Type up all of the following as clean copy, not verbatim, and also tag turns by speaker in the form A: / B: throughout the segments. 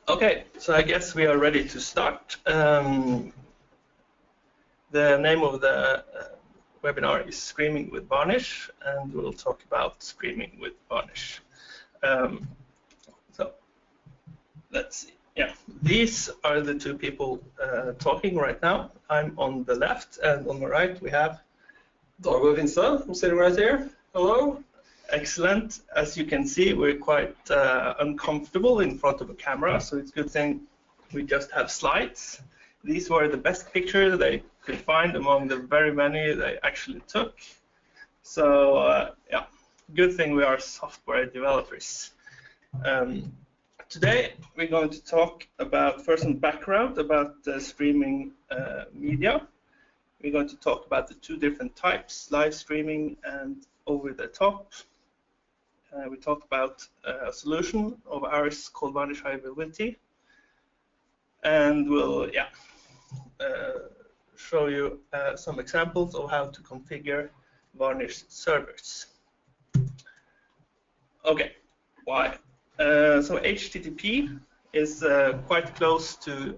A: Okay, so I guess we are ready to start. The name of the webinar is Streaming with Varnish, and we'll talk about streaming with Varnish. So let's see. Yeah, these are the two people talking right now. I'm on the left, and on the right we have
B: Dag Vinstad. I'm sitting right here. Hello.
A: Excellent. As you can see, we're quite uncomfortable in front of a camera, so it's a good thing we just have slides. These were the best pictures they could find among the very many they actually took. So yeah, good thing we are software developers. Today we're going to talk about first some background about streaming media. We're going to talk about the two different types, live streaming and over the top. We talked about a solution of ours called Varnish High Availability, and we'll show you some examples of how to configure Varnish servers. Okay, why? So HTTP is quite close to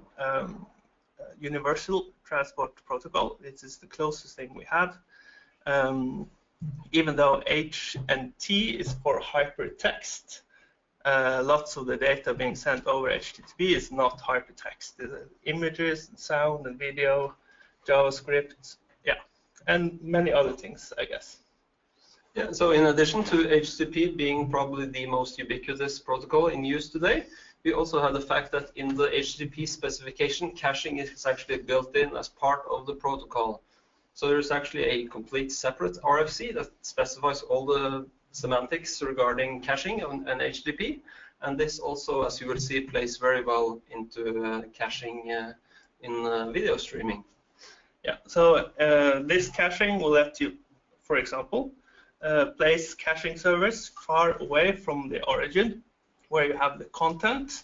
A: Universal Transport Protocol. This is the closest thing we have. Even though H and T is for hypertext, lots of the data being sent over HTTP is not hypertext. There's images, and sound, and video, JavaScript, yeah, and many other things, I guess.
B: Yeah, so in addition to HTTP being probably the most ubiquitous protocol in use today, we also have the fact that in the HTTP specification, caching is actually built in as part of the protocol. So there's actually a complete separate RFC that specifies all the semantics regarding caching and HTTP. And this also, as you will see, plays very well into caching in video streaming.
A: Yeah, so this caching will let you, for example, place caching servers far away from the origin, where you have the content,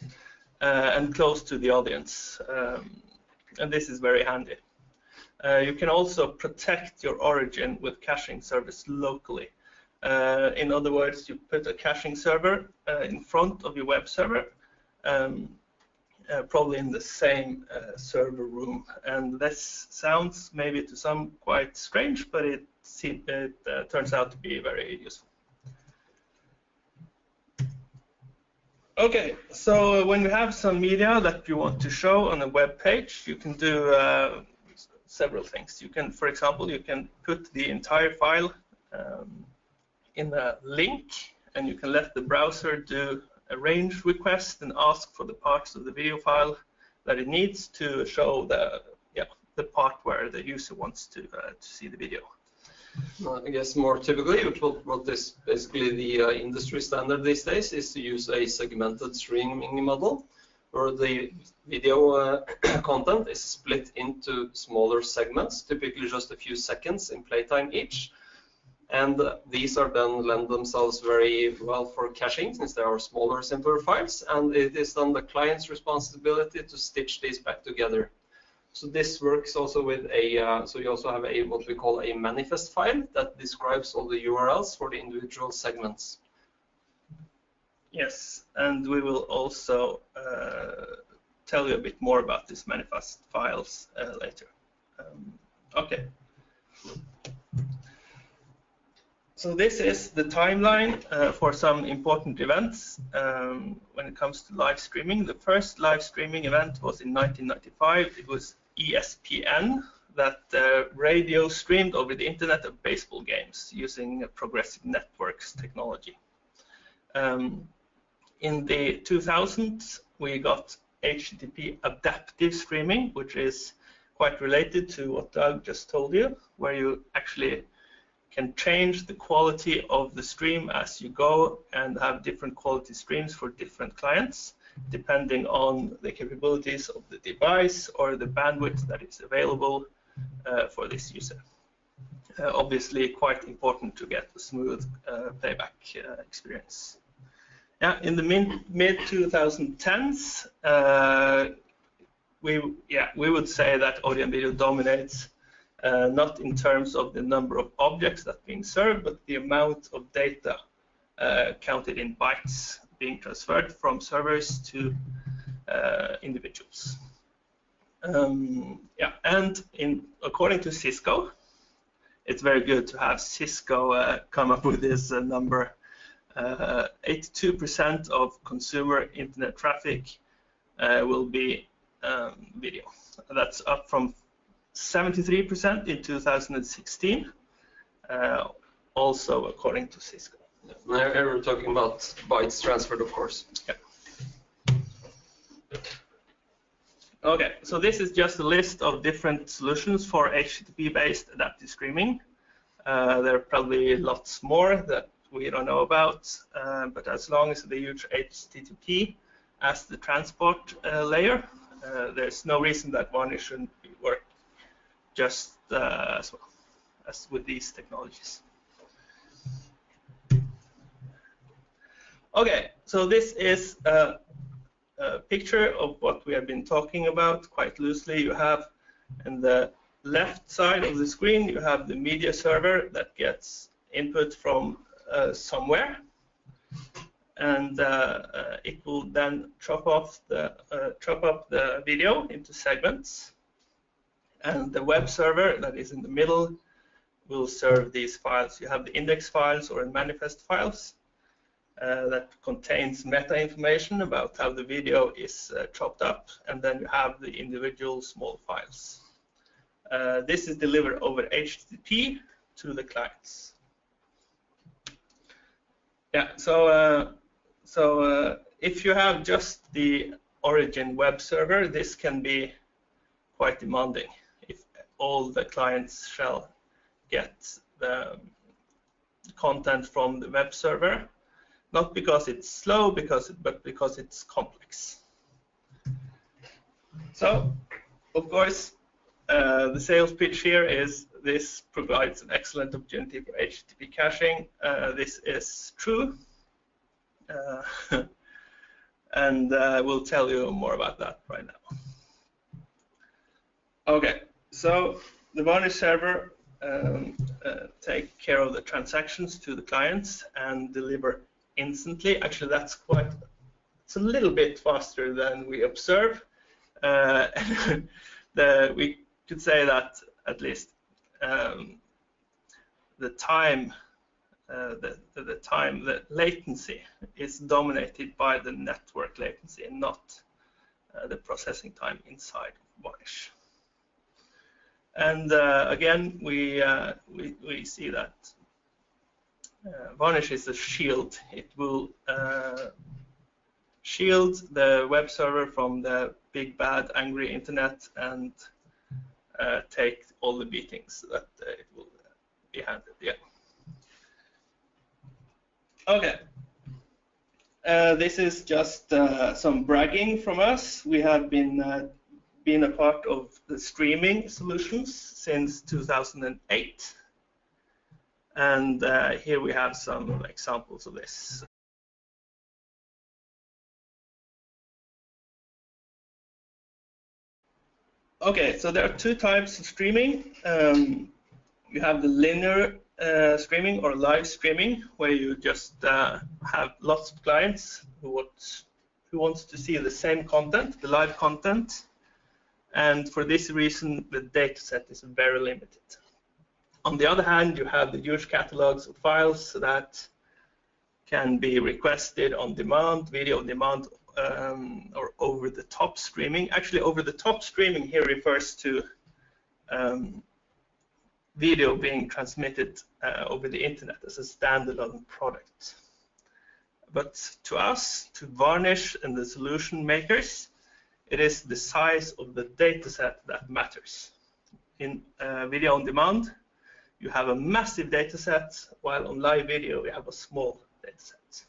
A: and close to the audience. And this is very handy. You can also protect your origin with caching service locally. In other words, you put a caching server in front of your web server, probably in the same server room. And this sounds maybe to some quite strange, but it turns out to be very useful. Okay, so when you have some media that you want to show on a web page, you can do several things. You can, for example, you can put the entire file in a link, and you can let the browser do a range request and ask for the parts of the video file that it needs to show the part where the user wants to see the video.
B: I guess more typically, what is basically the industry standard these days is to use a segmented streaming model, where the video content is split into smaller segments, typically just a few seconds in playtime each. And these are then lend themselves very well for caching, since they are smaller, simpler files. And it is then the client's responsibility to stitch these back together. So this works also with so you also have what we call a manifest file that describes all the URLs for the individual segments.
A: Yes, and we will also tell you a bit more about these manifest files later. Okay. So this is the timeline for some important events when it comes to live streaming. The first live streaming event was in 1995. It was ESPN that radio streamed over the internet of baseball games using progressive networks technology. In the 2000s, we got HTTP adaptive streaming, which is quite related to what Doug just told you, where you actually can change the quality of the stream as you go and have different quality streams for different clients, depending on the capabilities of the device or the bandwidth that is available for this user. Obviously, quite important to get a smooth playback experience. Yeah, in the mid 2010s, we would say that audio and video dominates, not in terms of the number of objects that are being served, but the amount of data counted in bytes being transferred from servers to individuals. Yeah, and according to Cisco, it's very good to have Cisco come up with this number. 82% of consumer internet traffic will be video. That's up from 73% in 2016, also according to Cisco.
B: Now we're talking about bytes transferred, of course.
A: Yeah. Okay, so this is just a list of different solutions for HTTP-based adaptive streaming. There are probably lots more that we don't know about, but as long as they use HTTP as the transport layer, there's no reason that Varnish shouldn't work just as well as with these technologies. Okay, so this is a picture of what we have been talking about quite loosely. You have in the left side of the screen, you have the media server that gets input from somewhere, and it will then chop up the video into segments, and the web server that is in the middle will serve these files. You have the index files or manifest files that contains meta information about how the video is chopped up, and then you have the individual small files. This is delivered over HTTP to the clients. Yeah, so if you have just the origin web server, this can be quite demanding if all the clients shall get the content from the web server. Not because it's slow, but because it's complex. So, of course, the sales pitch here is this provides an excellent opportunity for HTTP caching. This is true, and we'll tell you more about that right now. Okay, so the Varnish server take care of the transactions to the clients and deliver instantly. Actually, it's a little bit faster than we observe. We could say that at least the latency is dominated by the network latency and not the processing time inside Varnish. And again, we see that Varnish is a shield. It will shield the web server from the big, bad, angry internet and take all the beatings that it will be handed. Yeah. Okay. This is just some bragging from us. We have been a part of the streaming solutions since 2008. And here we have some examples of this. Okay, so there are two types of streaming. You have the linear streaming or live streaming, where you just have lots of clients who wants to see the same content, the live content. And for this reason, the dataset is very limited. On the other hand, you have the huge catalogs of files that can be requested on demand, video on demand, or over-the-top streaming. Actually, over-the-top streaming here refers to video being transmitted over the internet as a standalone product. But to us, to Varnish and the solution makers, it is the size of the dataset that matters. In video on demand, you have a massive dataset, while on live video you have a small dataset.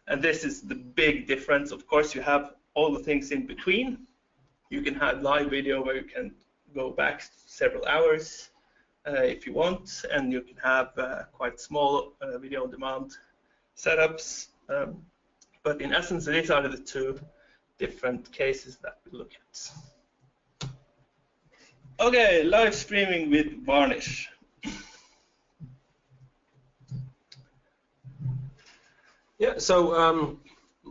A: And this is the big difference. Of course, you have all the things in between. You can have live video where you can go back several hours if you want, and you can have quite small video on demand setups. But in essence, these are the two different cases that we look at. Okay, live streaming with Varnish.
B: Yeah, so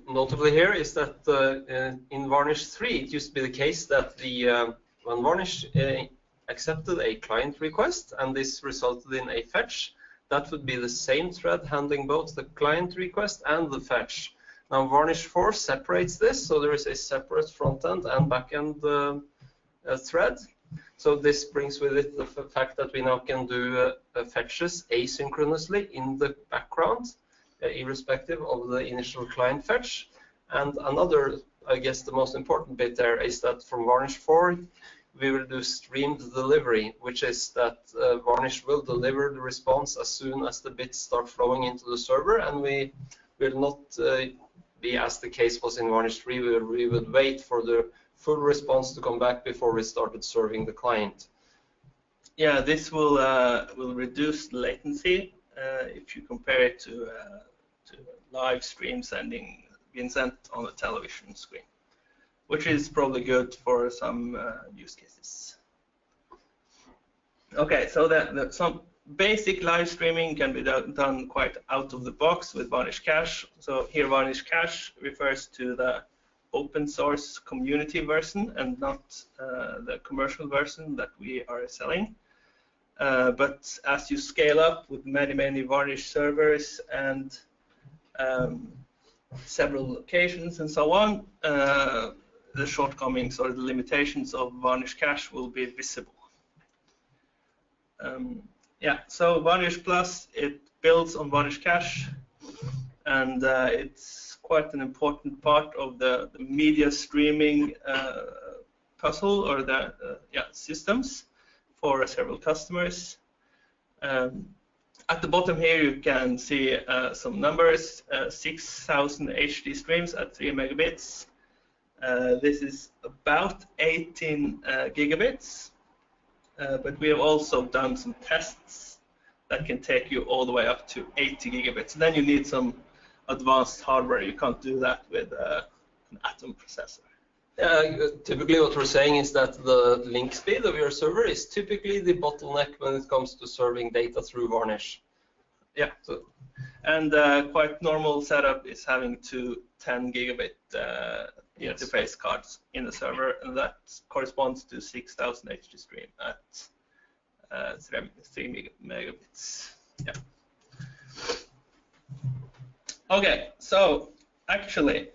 B: notably here is that in Varnish 3, it used to be the case that when Varnish accepted a client request and this resulted in a fetch, that would be the same thread handling both the client request and the fetch. Now Varnish 4 separates this, so there is a separate front-end and back-end thread. So this brings with it the fact that we now can do fetches asynchronously in the background, irrespective of the initial client fetch. And another, I guess the most important bit there is that from Varnish 4, we will do streamed delivery, which is that Varnish will deliver the response as soon as the bits start flowing into the server, and we will not be, as the case was in Varnish 3, we would wait for the full response to come back before we started serving the client.
A: Yeah, this will reduce the latency if you compare it to live stream being sent on a television screen, which is probably good for some use cases. Okay, so some basic live streaming can be done quite out of the box with Varnish Cache. So here Varnish Cache refers to the open source community version and not the commercial version that we are selling. But as you scale up with many Varnish servers and several locations and so on, the shortcomings or the limitations of Varnish Cache will be visible. Yeah, so Varnish Plus, it builds on Varnish Cache, and it's quite an important part of the media streaming puzzle or the systems for several customers. At the bottom here, you can see some numbers: 6,000 HD streams at 3 megabits. This is about 18 gigabits, but we have also done some tests that can take you all the way up to 80 gigabits. And then you need some advanced hardware. You can't do that with an Atom processor.
B: Typically what we're saying is that the link speed of your server is typically the bottleneck when it comes to serving data through Varnish.
A: Yeah, so, and quite normal setup is having two 10 gigabit interface cards in the server, and that corresponds to 6,000 HD stream at 3 megabits. Yeah. Okay, so actually,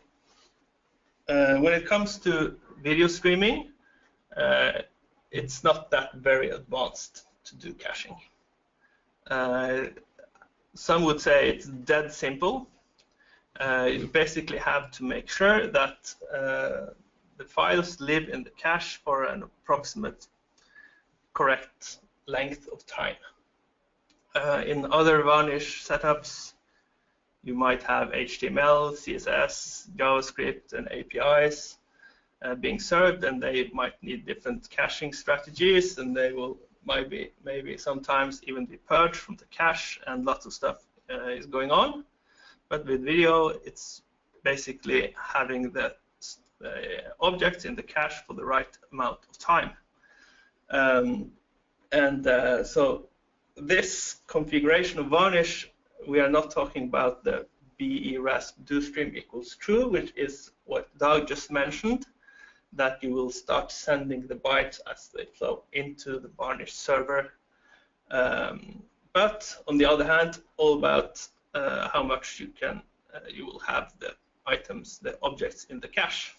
A: when it comes to video streaming, it's not that very advanced to do caching. Some would say it's dead simple. You basically have to make sure that the files live in the cache for an approximate correct length of time. In other Varnish setups, you might have HTML, CSS, JavaScript, and APIs being served, and they might need different caching strategies, and they will maybe sometimes even be purged from the cache, and lots of stuff is going on. But with video, it's basically having the objects in the cache for the right amount of time. So this configuration of Varnish, we are not talking about the BE-RASP doStream equals true, which is what Doug just mentioned, that you will start sending the bytes as they flow into the Varnish server. But on the other hand, all about how much you will have the items, the objects in the cache.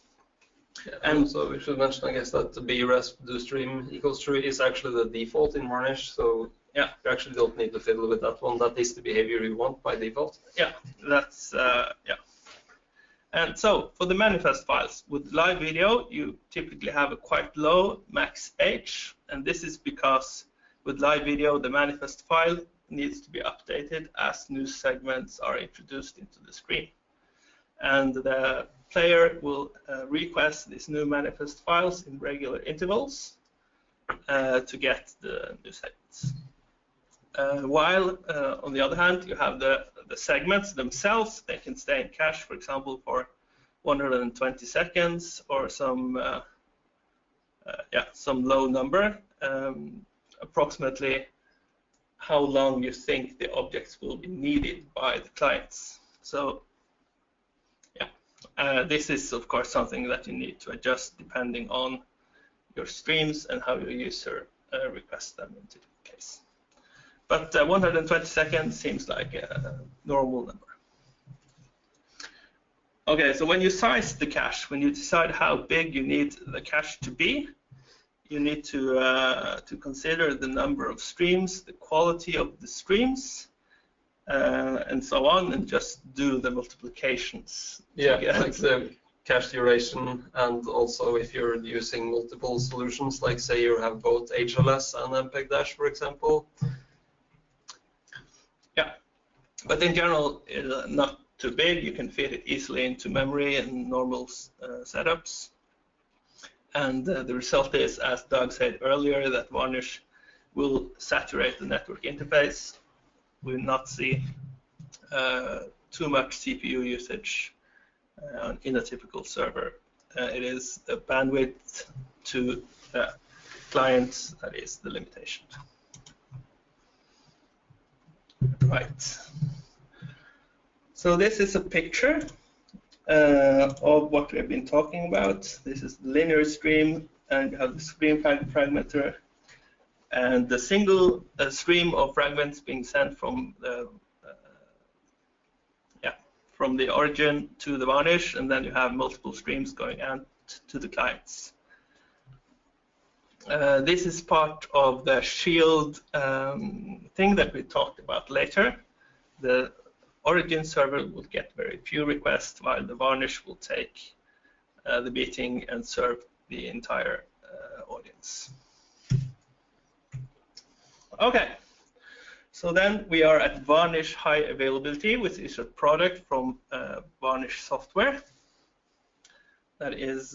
B: Yeah, and so we should mention, I guess, that the BE-RASP doStream equals true is actually the default in Varnish. So yeah, you actually don't need to fiddle with that one. That is the behavior you want by default.
A: Yeah, that's yeah. And so for the manifest files with live video, you typically have a quite low max H, and this is because with live video, the manifest file needs to be updated as new segments are introduced into the screen. And the player will request these new manifest files in regular intervals to get the new segments. While on the other hand, you have the segments themselves. They can stay in cache, for example, for 120 seconds or some low number, approximately how long you think the objects will be needed by the clients. So yeah, This is, of course, something that you need to adjust depending on your streams and how your user requests them into the case. But 120 seconds seems like a normal number. Okay, so when you size the cache, when you decide how big you need the cache to be, you need to consider the number of streams, the quality of the streams, and so on, and just do the multiplications.
B: Yeah, like the cache duration, and also if you're using multiple solutions, like say you have both HLS and MPEG-Dash, for example.
A: Yeah, but in general, not too big. You can fit it easily into memory and normal setups. And the result is, as Doug said earlier, that Varnish will saturate the network interface. We will not see too much CPU usage in a typical server. It is the bandwidth to clients that is the limitation. Right. So this is a picture of what we have been talking about. This is the linear stream, and you have the stream fragmenter, and the single stream of fragments being sent from the from the origin to the Varnish, and then you have multiple streams going out to the clients. This is part of the shield thing that we talked about later. The origin server will get very few requests, while the Varnish will take the beating and serve the entire audience. Okay, so then we are at Varnish High Availability, which is a product from Varnish software that is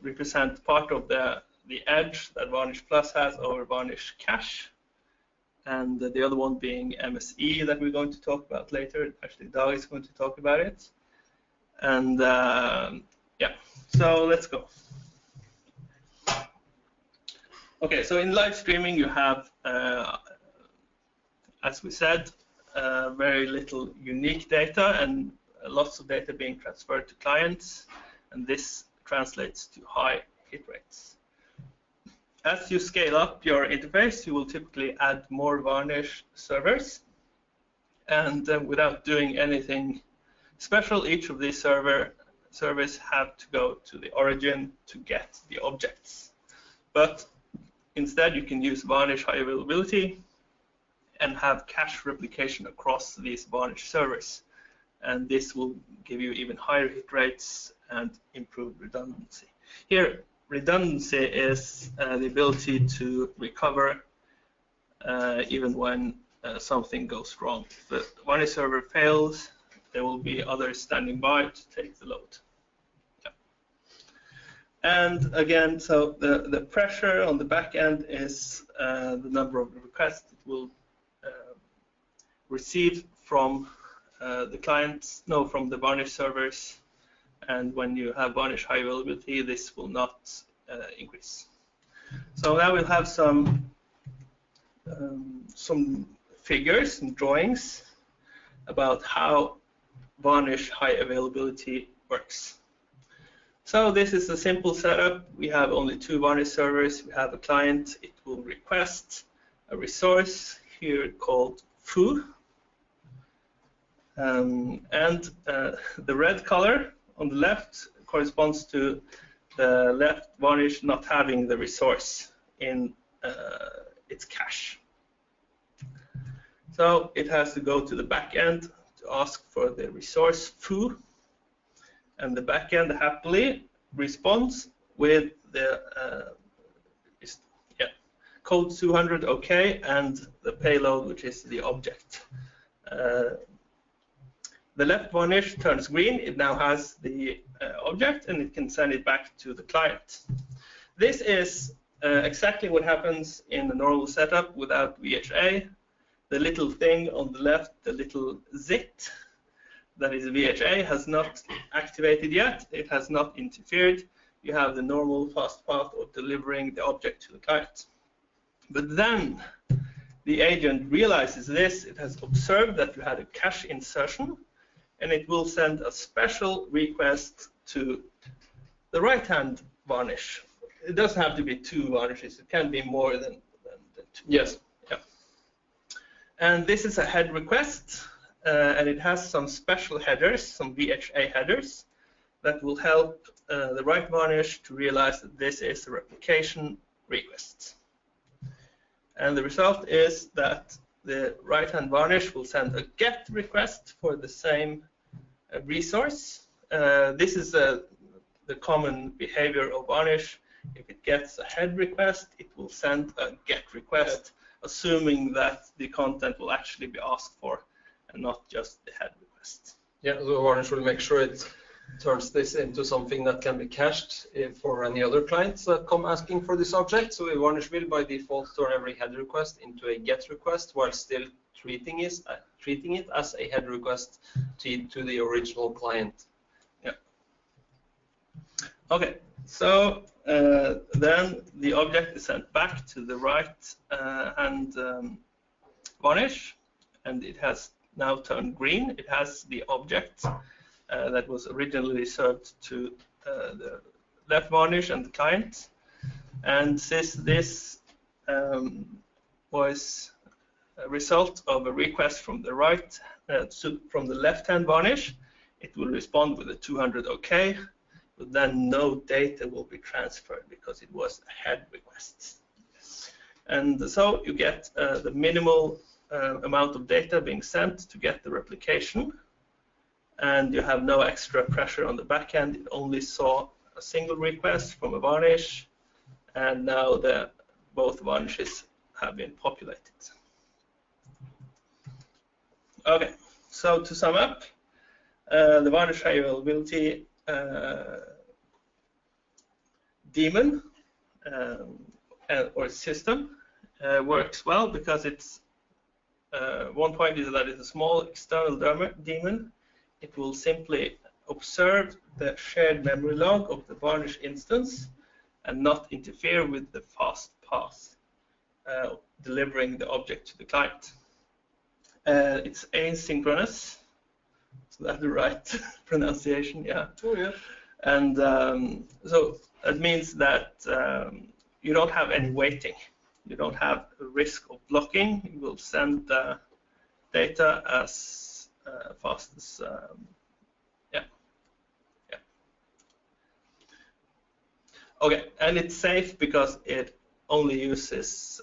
A: represent part of the edge that Varnish Plus has over Varnish Cache, and the other one being MSE that we're going to talk about later. Actually, Doug is going to talk about it. And yeah, so let's go. Okay, so in live streaming you have, as we said, very little unique data and lots of data being transferred to clients, and this translates to high hit rates. As you scale up your interface, you will typically add more Varnish servers, and without doing anything special, each of these servers have to go to the origin to get the objects. But instead, you can use Varnish High Availability and have cache replication across these Varnish servers, and this will give you even higher hit rates and improved redundancy. Here, redundancy is the ability to recover even when something goes wrong. If the Varnish server fails, there will be others standing by to take the load. Yeah. And again, so the pressure on the back end is the number of requests it will receive from the clients, no, from the Varnish servers. And when you have Varnish High Availability, this will not increase. So now we'll have some figures and drawings about how Varnish High Availability works. So this is a simple setup. We have only two Varnish servers. We have a client. It will request a resource here called foo. And the red color on the left corresponds to the left Varnish not having the resource in its cache. So it has to go to the back end to ask for the resource foo, and the back end happily responds with the code 200 OK and the payload, which is the object. The left Varnish turns green. It now has the object, and it can send it back to the client. This is exactly what happens in the normal setup without VHA. The little thing on the left, the little zit, that is VHA, has not activated yet. It has not interfered. You have the normal fast path of delivering the object to the client. But then the agent realizes this. It has observed that you had a cache insertion, and it will send a special request to the right-hand varnish. It doesn't have to be 2 varnishes. It can be more than 2.
B: Yes.
A: Yeah. And this is a head request, and it has some special headers, some VHA headers, that will help the right varnish to realize that this is a replication request. And the result is that the right-hand varnish will send a GET request for the same resource. This is the common behavior of varnish. If it gets a head request, it will send a GET request, assuming that the content will actually be asked for and not just the head request.
B: Yeah, so Varnish will make sure it turns this into something that can be cached for any other clients that come asking for this object. So Varnish will by default turn every head request into a GET request while still treating it as a head request to the original client.
A: Yeah. Okay, so then the object is sent back to the right hand varnish, and it has now turned green. It has the object that was originally served to the left varnish and the client. And since this was a result of a request from the from the left-hand varnish, it will respond with a 200 OK, but then no data will be transferred because it was a head request. And so you get the minimal amount of data being sent to get the replication, and you have no extra pressure on the back end. It only saw a single request from a varnish, and now both varnishes have been populated. Okay, so to sum up, the Varnish High Availability daemon or system works well because it's one point is that it's a small external daemon. It will simply observe the shared memory log of the Varnish instance and not interfere with the fast path, delivering the object to the client. It's asynchronous, so that's the right pronunciation, yeah.
B: Oh, yeah.
A: And so that means that you don't have any waiting. You don't have a risk of blocking. You will send the data as fast as, yeah. Okay, and it's safe because it only uses,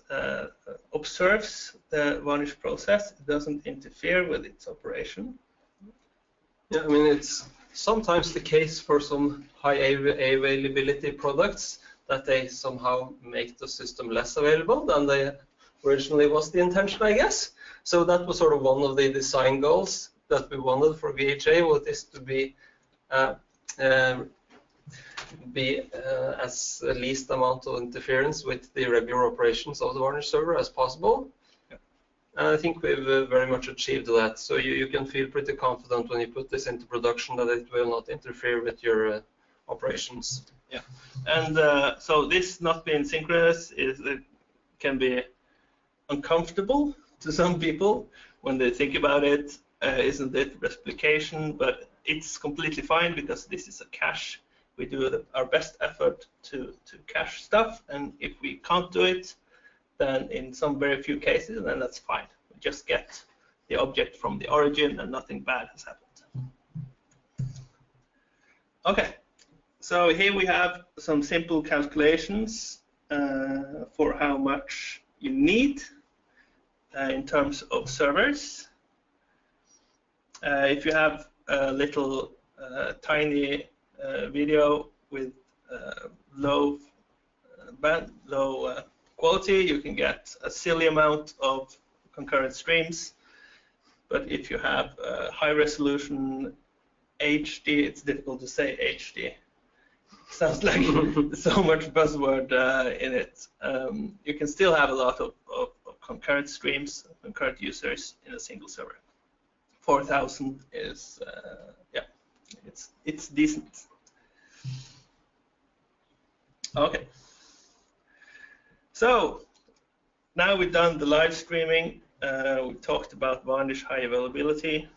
A: observes the varnish process. It doesn't interfere with its operation.
B: Yeah, I mean, it's sometimes the case for some high availability products that they somehow make the system less available than they originally was the intention, I guess. So that was sort of one of the design goals that we wanted for VHA, was this to be as least amount of interference with the regular operations of the Varnish server as possible. Yeah. And I think we've very much achieved that. So you can feel pretty confident when you put this into production that it will not interfere with your operations.
A: Yeah, and so this not being synchronous can be uncomfortable to some people when they think about it. Isn't it replication? But it's completely fine because this is a cache. We do our best effort to cache stuff, and if we can't do it, then in some very few cases, then that's fine. We just get the object from the origin and nothing bad has happened. Okay, so here we have some simple calculations for how much you need in terms of servers. If you have a little tiny video with low quality, you can get a silly amount of concurrent streams. But if you have high resolution HD, it's difficult to say HD. Sounds like so much buzzword in it. You can still have a lot of concurrent streams, concurrent users in a single server. 4,000 is, yeah, it's decent. Okay. So now we've done the live streaming. We talked about Varnish High Availability.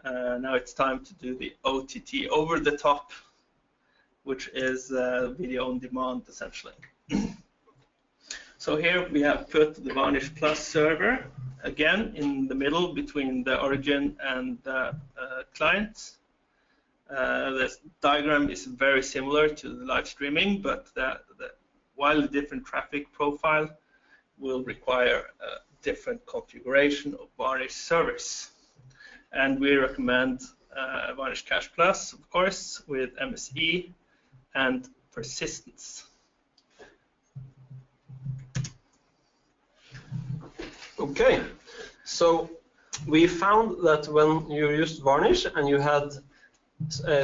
A: now it's time to do the OTT, over the top, which is video on demand essentially. So here we have put the Varnish Plus server again in the middle between the origin and the client. The diagram is very similar to the live streaming, but while the different traffic profile will require a different configuration of Varnish servers. And we recommend Varnish Cache Plus, of course, with MSE and persistence.
B: Okay, so we found that when you used Varnish and you had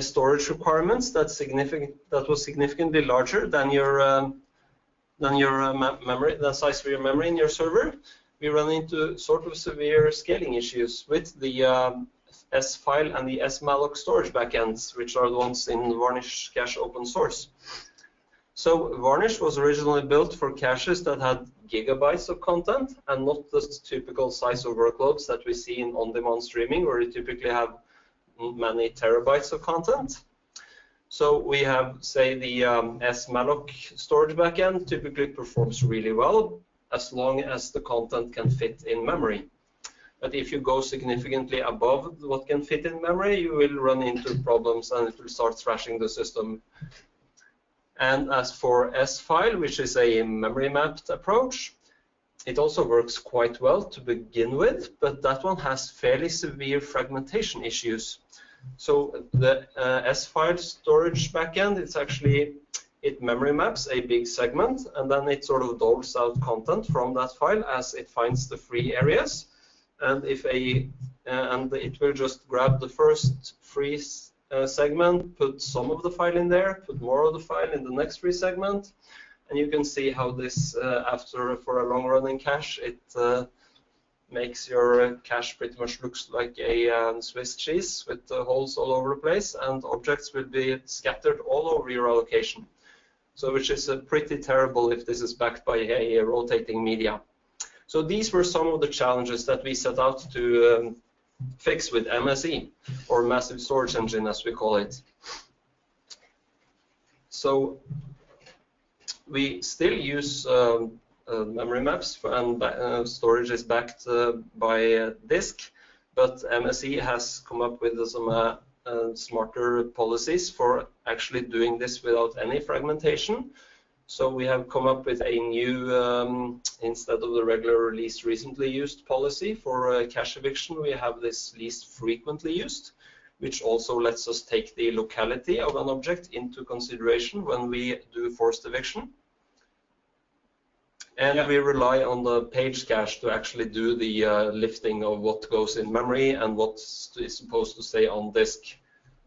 B: storage requirements that was significantly larger than your memory, the size of your memory in your server, we run into sort of severe scaling issues with the S-file and the S-malloc storage backends, which are the ones in Varnish Cache open source. So Varnish was originally built for caches that had gigabytes of content and not the typical size of workloads that we see in on-demand streaming, where you typically have many terabytes of content. So we have, say, the S-malloc storage backend typically performs really well as long as the content can fit in memory. But if you go significantly above what can fit in memory, you will run into problems and it will start thrashing the system. And as for S-file, which is a memory mapped approach, it also works quite well to begin with, but that one has fairly severe fragmentation issues. So the S-file storage backend, it memory maps a big segment, and then it sort of doles out content from that file as it finds the free areas. And and it will just grab the first free segment, put some of the file in there, put more of the file in the next free segment, and you can see how this, for a long-running cache, it makes your cache pretty much looks like a Swiss cheese with holes all over the place, and objects will be scattered all over your allocation. So, which is pretty terrible if this is backed by a rotating media. So these were some of the challenges that we set out to fix with MSE, or Massive Storage Engine as we call it. So we still use memory maps, and storage is backed by disk, but MSE has come up with some smarter policies for actually doing this without any fragmentation. So we have come up with a new, instead of the regular least recently used policy for cache eviction, we have this least frequently used, which also lets us take the locality of an object into consideration when we do forced eviction. And we rely on the page cache to actually do the lifting of what goes in memory and what is supposed to stay on disk.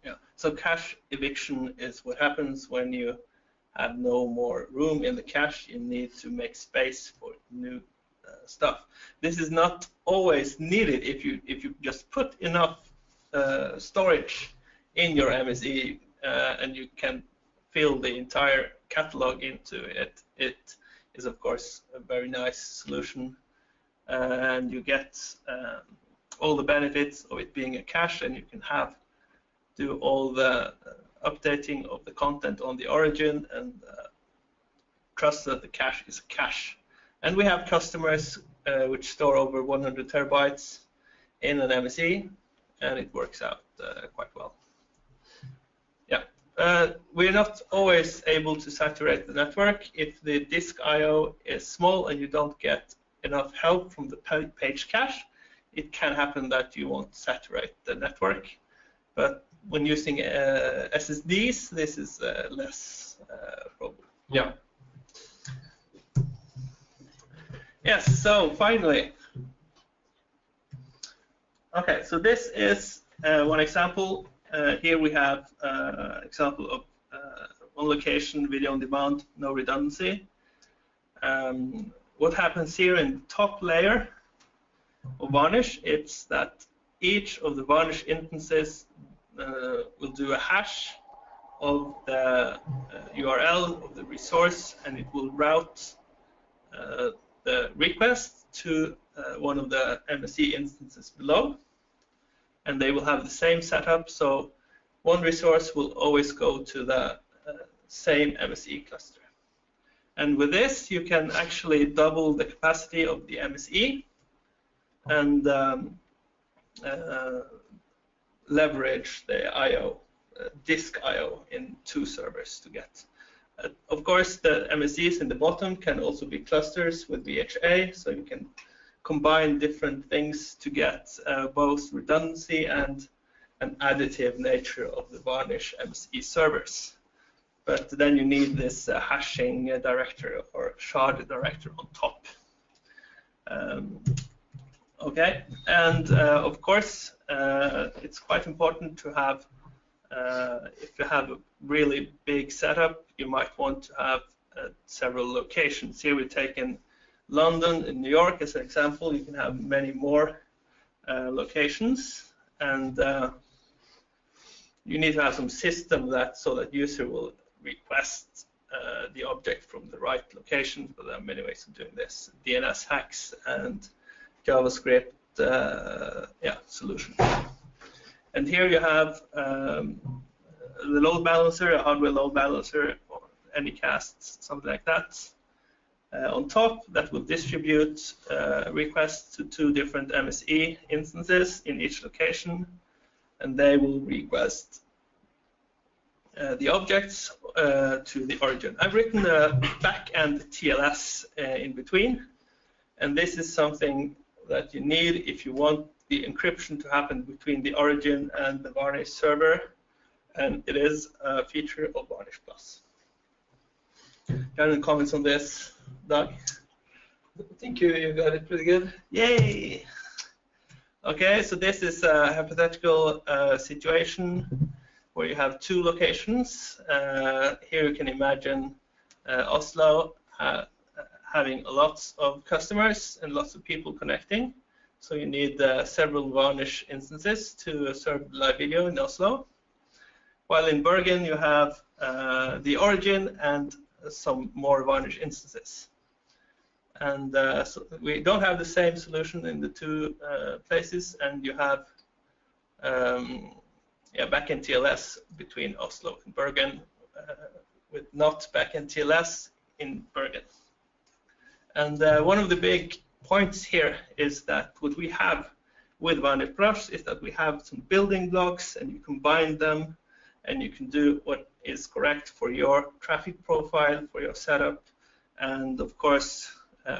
A: Yeah. So cache eviction is what happens when you have no more room in the cache. You need to make space for new stuff. This is not always needed if you just put enough storage in your MSE and you can fill the entire catalog into it. It is of course a very nice solution, and you get all the benefits of it being a cache, and you can do all the updating of the content on the origin and trust that the cache is a cache. And we have customers which store over 100 terabytes in an MSE, and it works out quite well. Yeah, we're not always able to saturate the network. If the disk I/O is small and you don't get enough help from the page cache, it can happen that you won't saturate the network. But when using SSDs, this is less problem.
B: Yeah.
A: Yes, so finally. Okay, so this is one example. Here we have example of on location, video on demand, no redundancy. What happens here in the top layer of Varnish, it's that each of the Varnish instances will do a hash of the URL of the resource, and it will route the request to one of the MSE instances below. and they will have the same setup. So one resource will always go to the same MSE cluster. And with this, you can actually double the capacity of the MSE and leverage the I/O, disk I/O in 2 servers to get. Of course, the MSEs in the bottom can also be clusters with VHA, so you can combine different things to get both redundancy and an additive nature of the Varnish MSE servers. But then you need this hashing director or shard director on top. Okay, and of course, it's quite important to have, if you have a really big setup, you might want to have several locations. Here we've taken London and New York as an example. You can have many more locations, and you need to have some system so that user will request the object from the right location. But there are many ways of doing this: DNS hacks and JavaScript solution. And here you have the load balancer, a hardware load balancer, or Anycast, something like that. On top, that will distribute requests to 2 different MSE instances in each location, and they will request the objects to the origin. I've written a back-end TLS in between, and this is something that you need if you want the encryption to happen between the origin and the Varnish server, and it is a feature of Varnish Plus. Any comments on this, Doug?
B: I think you got it pretty good.
A: Yay! Okay, so this is a hypothetical situation where you have 2 locations. Here you can imagine Oslo having lots of customers and lots of people connecting. So you need several Varnish instances to serve live video in Oslo. While in Bergen you have the origin and some more Varnish instances. And so we don't have the same solution in the 2 places, and you have backend TLS between Oslo and Bergen, with not backend TLS in Bergen. And one of the big points here is that what we have with Varnish Plus is that we have some building blocks, and you combine them, and you can do what is correct for your traffic profile, for your setup, and of course,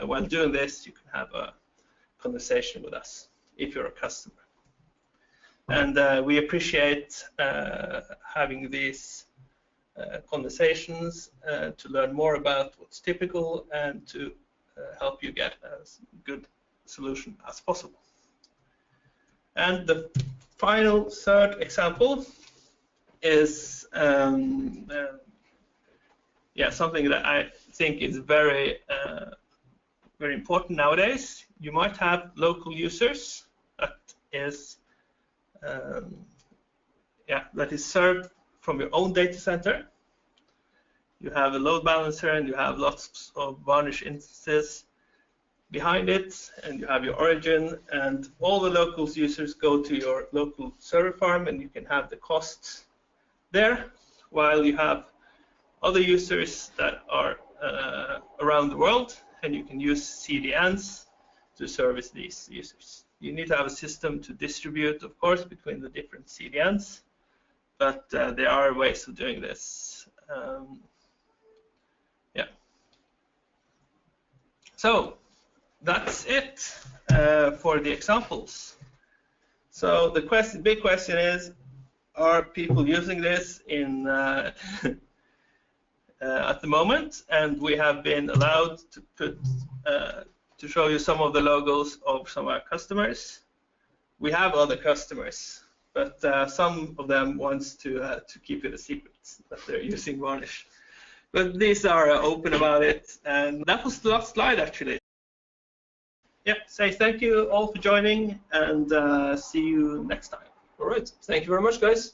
A: while doing this, you can have a conversation with us if you're a customer. And we appreciate having these conversations to learn more about what's typical and to help you get a good solution as possible. And the final 3rd example is something that I think is very important nowadays. You might have local users that is served from your own data center. You have a load balancer, and you have lots of Varnish instances behind it, and you have your origin, and all the local users go to your local server farm, and you can have the costs there, while you have other users that are around the world, and you can use CDNs to service these users. You need to have a system to distribute, of course, between the different CDNs, but there are ways of doing this. So that's it for the examples. So the big question is, are people using this in at the moment? And we have been allowed to put to show you some of the logos of some of our customers. We have other customers, but some of them wants to keep it a secret that they're using Varnish. But these are open about it, and that was the last slide actually. Yeah, say thank you all for joining, and see you next time.
B: All right, thank you very much, guys.